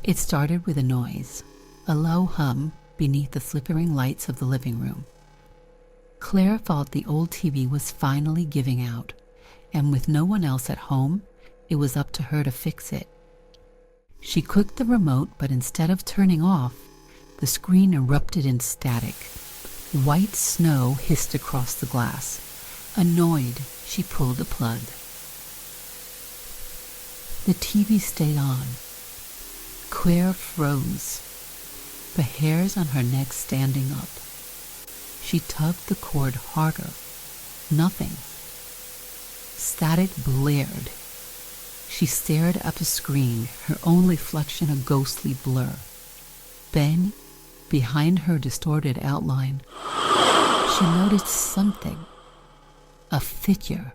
It started with a noise, a low hum beneath the flickering lights of the living room. Claire thought the old TV was finally giving out, and with no one else at home, it was up to her to fix it. She clicked the remote, but instead of turning off, the screen erupted in static. White snow hissed across the glass. Annoyed, she pulled the plug. The TV stayed on. Claire froze, the hairs on her neck standing up. She tugged the cord harder. Nothing. Static blared. She stared at the screen, her own reflection a ghostly blur. Then, behind her distorted outline, she noticed something. A figure.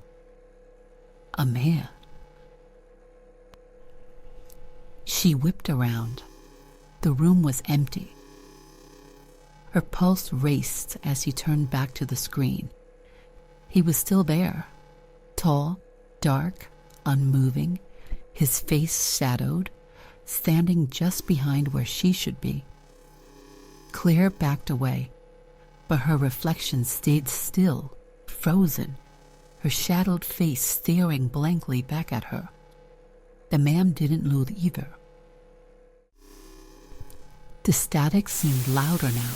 A man. She whipped around. The room was empty. Her pulse raced as he turned back to the screen. He was still there, tall, dark, unmoving, his face shadowed, standing just behind where she should be. Claire backed away, but her reflection stayed still, frozen, her shadowed face staring blankly back at her. The man didn't move either. The static seemed louder now,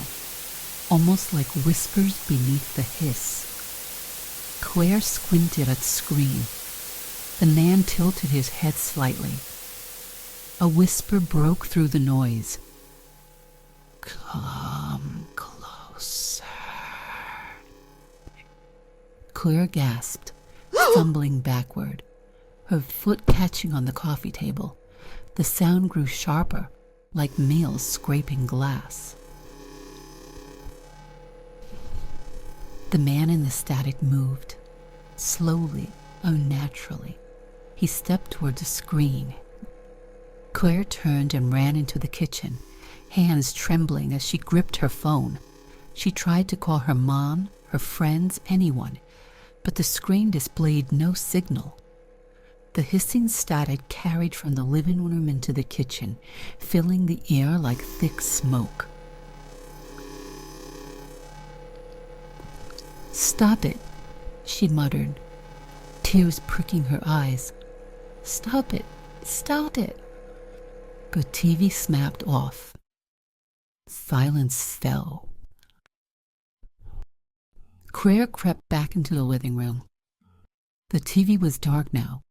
almost like whispers beneath the hiss. Claire squinted at the screen. The man tilted his head slightly. A whisper broke through the noise. "Come closer." Claire gasped, stumbling backward, her foot catching on the coffee table. The sound grew sharper, like nails scraping glass. The man in the static moved, slowly, unnaturally. He stepped toward the screen. Claire turned and ran into the kitchen, hands trembling as she gripped her phone. She tried to call her mom, her friends, anyone, but the screen displayed no signal. The hissing static carried from the living room into the kitchen, filling the air like thick smoke. "Stop it," she muttered, tears pricking her eyes. "Stop it, stop it." The TV snapped off. Silence fell. Claire crept back into the living room. The TV was dark now,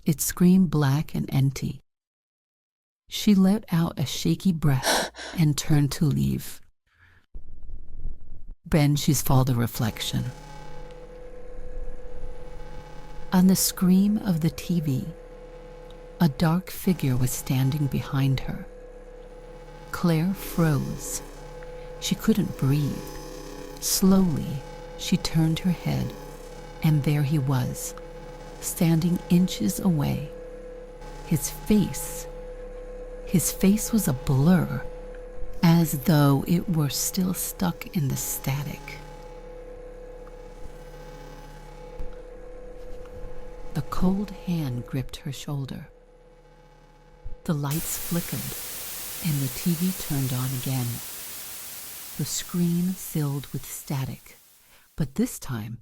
its screen black and empty. She let out a shaky breath and turned to leave. Then she saw the reflection. On the screen of the TV, a dark figure was standing behind her. Claire froze. She couldn't breathe. Slowly, she turned her head, and there he was, standing inches away. His face was a blur, as though it were still stuck in the static. The cold hand gripped her shoulder. The lights flickered, and the TV turned on again. The screen filled with static, but this time,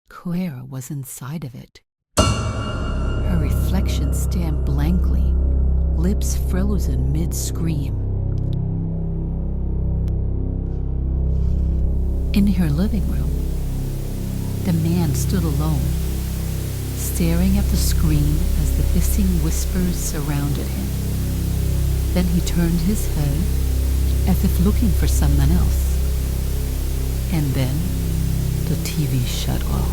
Claire was inside of it. Her reflection stared blankly, lips frozen mid-scream. In her living room, the man stood alone, staring at the screen as the hissing whispers surrounded him. Then he turned his head as if looking for someone else. And then the TV shut off.